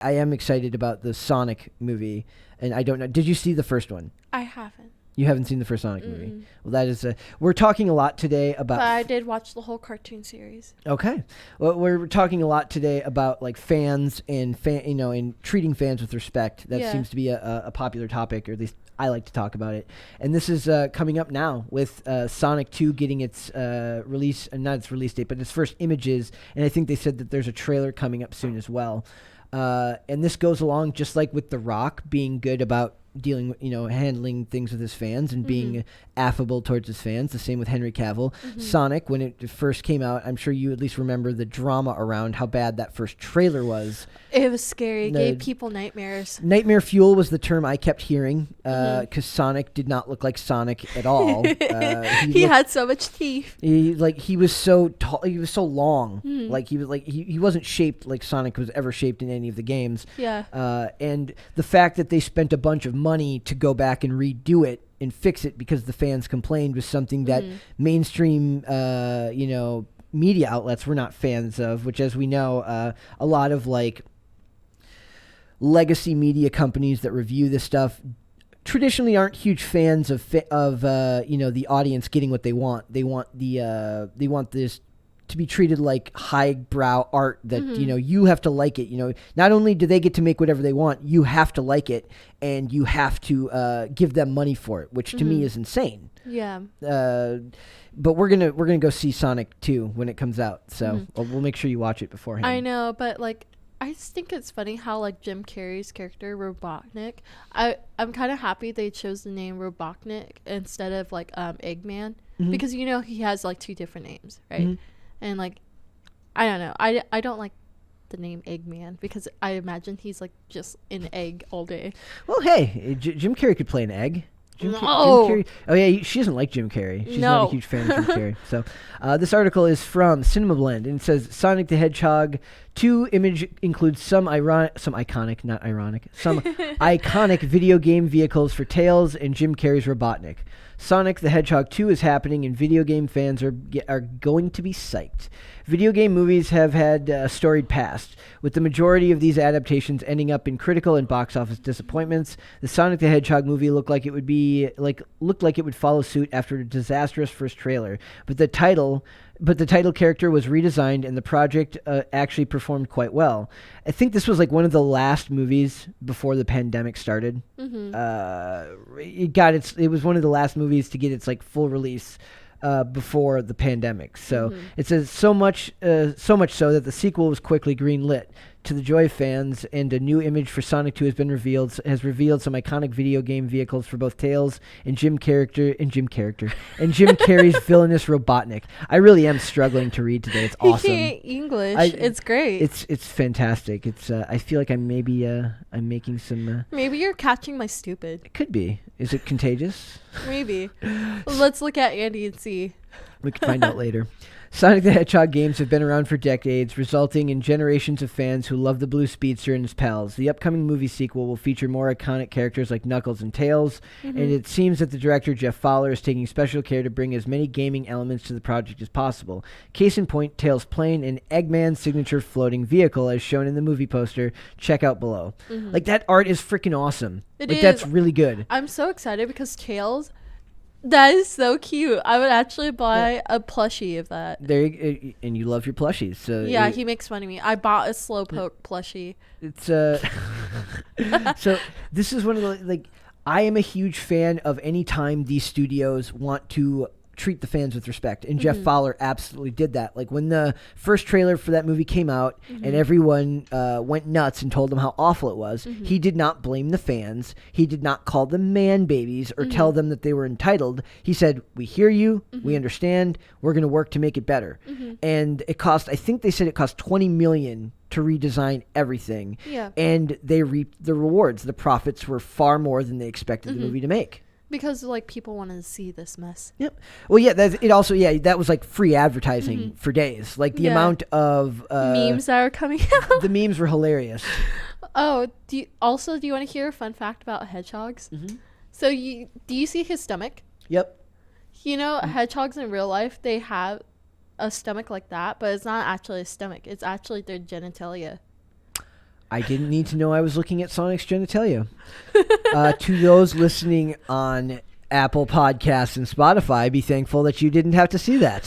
I am excited about the Sonic movie, and I don't know. Did you see the first one? I haven't. You haven't seen the first Sonic movie. Well, that is we're talking a lot today about. But I did watch the whole cartoon series. Okay, well, we're talking a lot today about like fans and and treating fans with respect. That seems to be a popular topic, or at least I like to talk about it. And this is coming up now with Sonic 2 getting its release, not its release date, but its first images. And I think they said that there's a trailer coming up soon as well. And this goes along just like with The Rock being good about dealing, handling things with his fans and being affable towards his fans. The same with Henry Cavill. Sonic, when it first came out, I'm sure you at least remember the drama around how bad that first trailer was. It was scary. It gave people nightmares. Nightmare fuel was the term I kept hearing because Sonic did not look like Sonic at all. He had so much teeth. He was so tall. He was so long. He wasn't shaped like Sonic was ever shaped in any of the games. Yeah. And the fact that they spent a bunch of money to go back and redo it and fix it because the fans complained was something that mainstream, media outlets were not fans of, which, as we know, a lot of like legacy media companies that review this stuff traditionally aren't huge fans of the audience getting what they want. They want this to be treated like highbrow art that you have to like it. Not only do they get to make whatever they want, you have to like it, and you have to give them money for it, which to me is insane. Yeah. But we're gonna go see Sonic 2 when it comes out, so we'll make sure you watch it beforehand. I know, but like I just think it's funny how like Jim Carrey's character Robotnik. I'm kind of happy they chose the name Robotnik instead of like Eggman because he has like two different names, right? And like, I don't know. I don't like the name Eggman because I imagine he's like just an egg all day. Well, hey, Jim Carrey could play an egg. Jim Carrey. Oh yeah, she doesn't like Jim Carrey. She's not a huge fan of Jim Carrey. So, this article is from Cinema Blend and it says Sonic the Hedgehog 2 image includes some iconic video game vehicles for Tails and Jim Carrey's Robotnik. Sonic the Hedgehog 2 is happening, and video game fans are going to be psyched. Video game movies have had a storied past, with the majority of these adaptations ending up in critical and box office disappointments. The Sonic the Hedgehog movie looked like it would follow suit after a disastrous first trailer, but the title character was redesigned, and the project actually performed quite well. I think this was like one of the last movies before the pandemic started. It was one of the last movies to get its like full release before the pandemic. So it says so much so that the sequel was quickly greenlit. To the joy of fans, and a new image for Sonic 2 has revealed some iconic video game vehicles for both Tails and Jim Carrey's villainous Robotnik. I really am struggling to read today. It's awesome. He can't English. It's great. It's fantastic. It's I feel like I'm making some. Maybe you're catching my stupid. It could be. Is it contagious? Maybe. Let's look at Andy and see. We can find out later. Sonic the Hedgehog games have been around for decades, resulting in generations of fans who love the Blue Speedster and his pals. The upcoming movie sequel will feature more iconic characters like Knuckles and Tails, and it seems that the director, Jeff Fowler, is taking special care to bring as many gaming elements to the project as possible. Case in point, Tails' plane and Eggman's signature floating vehicle, as shown in the movie poster. Check out below. Like, that art is freaking awesome. It is. That's really good. I'm so excited because Tails... That is so cute. I would actually buy a plushie of that. And you love your plushies, so yeah, he makes fun of me. I bought a Slowpoke plushie. It's so this is one of the I am a huge fan of any time these studios want to treat the fans with respect, and Jeff Fowler absolutely did that. Like when the first trailer for that movie came out and everyone went nuts and told him how awful it was, he did not blame the fans. He did not call them man babies or tell them that they were entitled. He said, we hear you, we understand, we're going to work to make it better. And it cost, I think they said it cost $20 million to redesign everything. Yeah. And they reaped the rewards. The profits were far more than they expected the movie to make. Because, like, people wanted to see this mess. Yep. Well, yeah, that was, like, free advertising for days. Like, the amount of... memes that are coming out. The memes were hilarious. Oh, do you want to hear a fun fact about hedgehogs? So, do you see his stomach? Yep. Hedgehogs in real life, they have a stomach like that, but it's not actually a stomach. It's actually their genitalia. I didn't need to know I was looking at Sonic's genitalia. To those listening on Apple Podcasts and Spotify, be thankful that you didn't have to see that.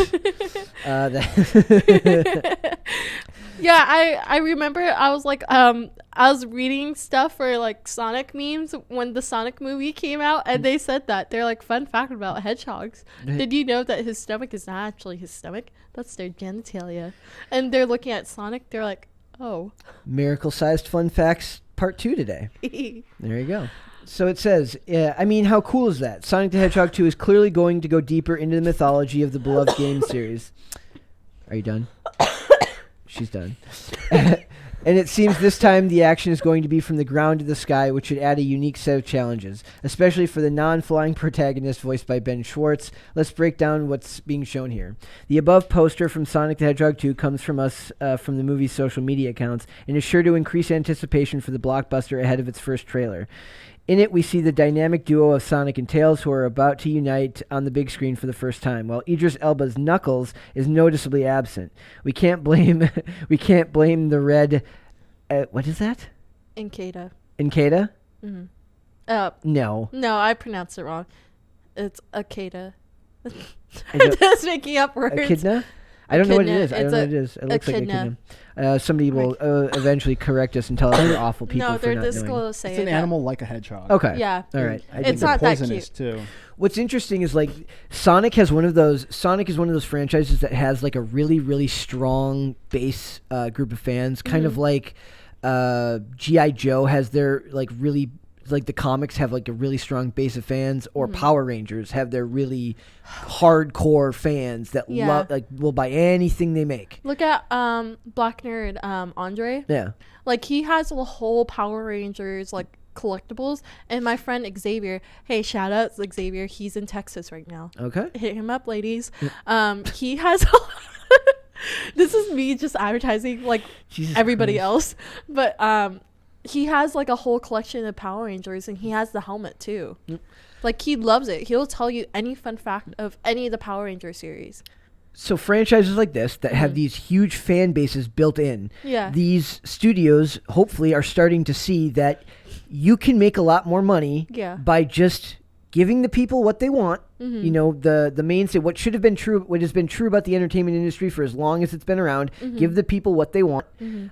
Yeah, I remember I was like, I was reading stuff for like Sonic memes when the Sonic movie came out, and they said that. They're like, fun fact about hedgehogs. Did you know that his stomach is not actually his stomach? That's their genitalia. And they're looking at Sonic, they're like, oh. Miracle-sized fun facts part 2 today. There you go. So it says, I mean, how cool is that? Sonic the Hedgehog 2 is clearly going to go deeper into the mythology of the beloved game series. Are you done? She's done. And it seems this time the action is going to be from the ground to the sky, which should add a unique set of challenges, especially for the non-flying protagonist voiced by Ben Schwartz. Let's break down what's being shown here. The above poster from Sonic the Hedgehog 2 comes from us from the movie's social media accounts and is sure to increase anticipation for the blockbuster ahead of its first trailer. In it, we see the dynamic duo of Sonic and Tails who are about to unite on the big screen for the first time, while Idris Elba's Knuckles is noticeably absent. We can't blame the red... what is that? Inkeda. Inkeda? Mm-hmm. No. No, I pronounced it wrong. It's Akeda. I'm just making up words. Echidna? I don't know what it is. It looks like echidna. Somebody will eventually correct us and tell us we're awful people no, for they're not just knowing. going to say it's an animal like a hedgehog. Okay. Yeah. All right. I think it's not that poisonous cute. too. What's interesting is like Sonic is one of those franchises that has like a really, really strong base group of fans, kind of like G.I. Joe has their like really, like the comics have like a really strong base of fans, or Power Rangers have their really hardcore fans that love, like, will buy anything they make. Look at Black Nerd Andre. Yeah. Like he has a whole Power Rangers like collectibles, and my friend Xavier, hey, shout out to Xavier, he's in Texas right now. Okay. Hit him up, ladies. He has this is me just advertising like Jesus everybody Christ. else, but he has like a whole collection of Power Rangers, and he has the helmet too. Like he loves it. He'll tell you any fun fact of any of the Power Ranger series. So franchises like this that have these huge fan bases built in, these studios hopefully are starting to see that you can make a lot more money by just giving the people what they want. You know, the mainstay, what has been true about the entertainment industry for as long as it's been around, give the people what they want.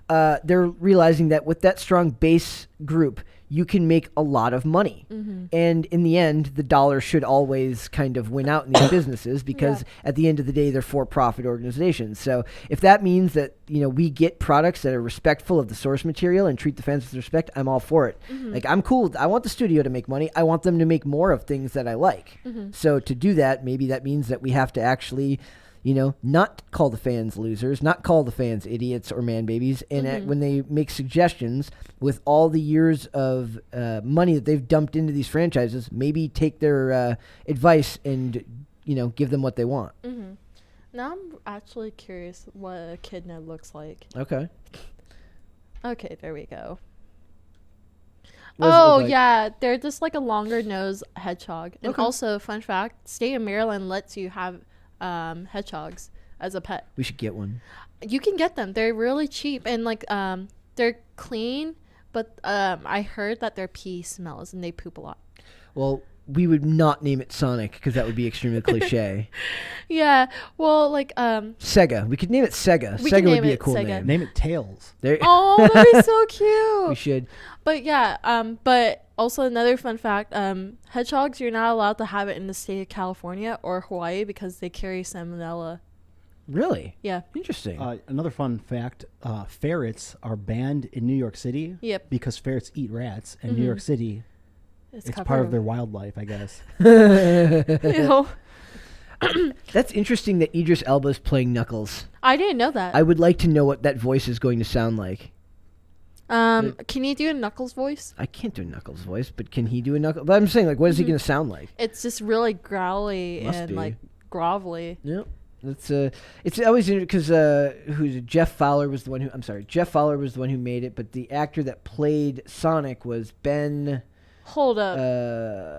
They're realizing that with that strong base group, you can make a lot of money. And in the end, the dollar should always kind of win out in these businesses, because at the end of the day, they're for-profit organizations. So if that means that, you know, we get products that are respectful of the source material and treat the fans with respect, I'm all for it. Like, I'm cool. I want the studio to make money. I want them to make more of things that I like. So to do that, maybe that means that we have to actually, you know, not call the fans losers, not call the fans idiots or man babies. And when they make suggestions with all the years of money that they've dumped into these franchises, maybe take their advice and, you know, give them what they want. Now I'm actually curious what a Echidna looks like. Okay. Okay, there we go. What does it look like? Yeah, they're just like a longer nose hedgehog. And Okay. also, fun fact, state of Maryland lets you have hedgehogs as a pet. We should get one. You can get them. They're really cheap, and like they're clean, but I heard that their pee smells and they poop a lot. Well, we would not name it Sonic because that would be extremely cliche. Yeah, well, like Sega. We could name it Sega. We can Sega would name be a it cool Sega. name. Name it Tails. There. oh, that'd be so cute. We should. But yeah, but also another fun fact, hedgehogs, you're not allowed to have it in the state of California or Hawaii because they carry salmonella. Really? Yeah. Interesting. Another fun fact, ferrets are banned in New York City because ferrets eat rats, and New York City, it's part of their wildlife, I guess. Ew. That's interesting that Idris Elba's playing Knuckles. I didn't know that. I would like to know what that voice is going to sound like. Can you do a Knuckles voice? I can't do a Knuckles voice, but can he do a Knuckles? But I'm saying, like, what is he going to sound like? It's just really growly Must and be. like grovelly. Yep. It's always interesting because Jeff Fowler was the one who. I'm sorry, Jeff Fowler was the one who made it, but the actor that played Sonic was Ben. Hold up.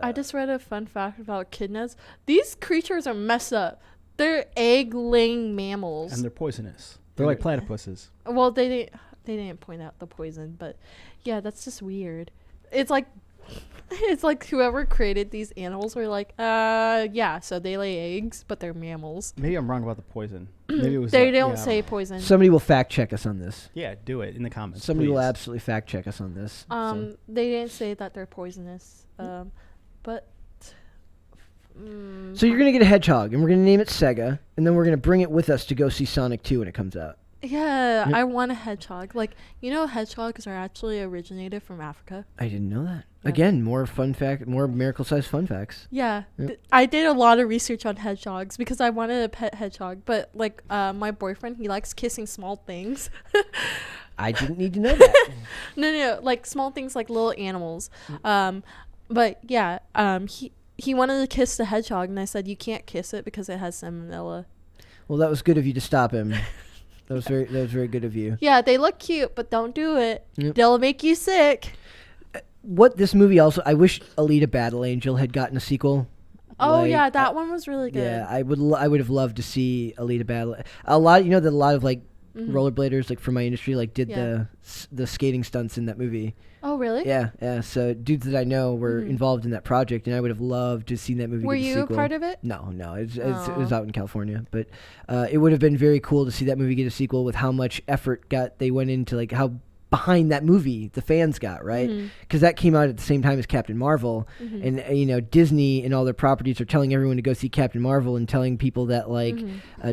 I just read a fun fact about echidnas. These creatures are messed up. They're egg-laying mammals. And they're poisonous. They're like platypuses. Well, they didn't. they didn't point out the poison, but yeah, that's just weird. It's like whoever created these animals were like, yeah, so they lay eggs, but they're mammals. Maybe I'm wrong about the poison. Maybe it was. They don't say poison. Somebody will fact check us on this. Yeah, do it in the comments. Somebody please. will absolutely fact check us on this. They didn't say that they're poisonous. But. So you're gonna get a hedgehog, and we're gonna name it Sega, and then we're gonna bring it with us to go see Sonic 2 when it comes out. Yeah, yep. I want a hedgehog. Like, hedgehogs are actually originated from Africa. I didn't know that. Yeah. Again, more miracle-sized fun facts. Yeah. Yep. I did a lot of research on hedgehogs because I wanted a pet hedgehog. But, like, my boyfriend, he likes kissing small things. I didn't need to know that. No. Like, small things like little animals. But, yeah, he wanted to kiss the hedgehog, and I said, you can't kiss it because it has salmonella. Well, that was good of you to stop him. That was very good of you. Yeah, they look cute, but don't do it. Yep. They'll make you sick. What this movie also, I wish Alita Battle Angel had gotten a sequel. Oh yeah, that one was really good. Yeah, I would have loved to see Alita Battle. A lot of like rollerbladers like from my industry like did the skating stunts in that movie. Oh really? Yeah. So dudes that I know were involved in that project, and I would have loved to have seen that movie. Were get a you sequel. A part of it? No. It was out in California, but it would have been very cool to see that movie get a sequel with how much effort they went into, like how behind that movie the fans got, right? Because that came out at the same time as Captain Marvel, and Disney and all their properties are telling everyone to go see Captain Marvel and telling people that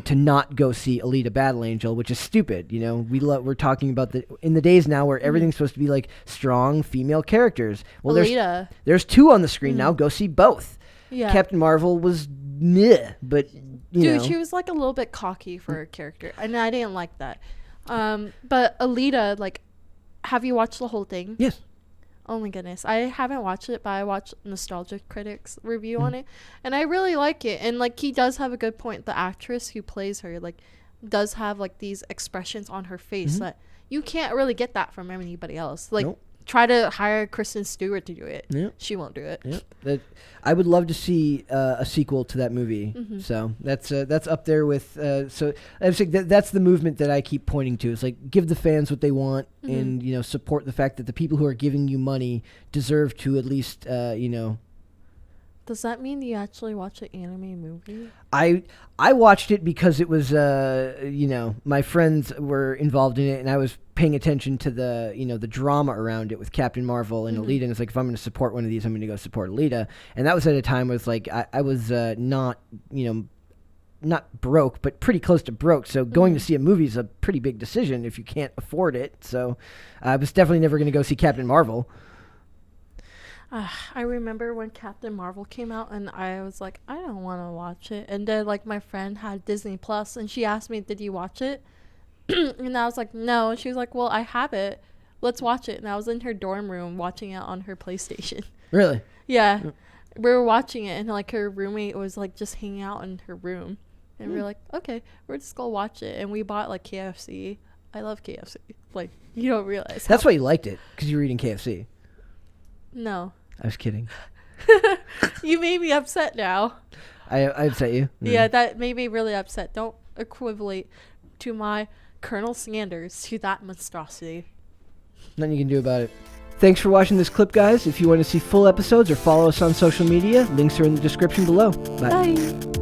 to not go see Alita Battle Angel, which is stupid. We're talking about in the days now where everything's supposed to be like strong female characters. Well, Alita. there's two on the screen now. Go see both. Yeah. Captain Marvel was meh, but Dude, she was like a little bit cocky for her character, and I didn't like that. But Alita, like. Have you watched the whole thing? Yes. Oh my goodness. I haven't watched it, but I watched Nostalgia Critic's review on it, and I really like it. And like he does have a good point. The actress who plays her like does have like these expressions on her face that you can't really get that from anybody else. Like try to hire Kristen Stewart to do it. Yep. She won't do it. Yep. I would love to see a sequel to that movie. So that's up there with. So I'm saying that's the movement that I keep pointing to. It's like give the fans what they want, and support the fact that the people who are giving you money deserve to at least Does that mean you actually watch an anime movie? I watched it because it was my friends were involved in it, and I was paying attention to the the drama around it with Captain Marvel and Alita. And it's like, if I'm going to support one of these, I'm going to go support Alita. And that was at a time where it's like I was not broke, but pretty close to broke. So going to see a movie is a pretty big decision if you can't afford it. So I was definitely never going to go see Captain Marvel. I remember when Captain Marvel came out, and I was like, I don't want to watch it. And then, like, my friend had Disney Plus, and she asked me, did you watch it? And I was like, no. And she was like, well, I have it. Let's watch it. And I was in her dorm room watching it on her PlayStation. Really? Yeah. We were watching it, and, like, her roommate was, like, just hanging out in her room. And we were like, okay, we're just going to watch it. And we bought, like, KFC. I love KFC. Like, you don't realize. That's why you liked it, because you were eating KFC. No. I was kidding. You made me upset now. I upset you? Yeah, that made me really upset. Don't equivalent to my Colonel Sanders to that monstrosity. Nothing you can do about it. Thanks for watching this clip, guys. If you want to see full episodes or follow us on social media, links are in the description below. Bye. Bye.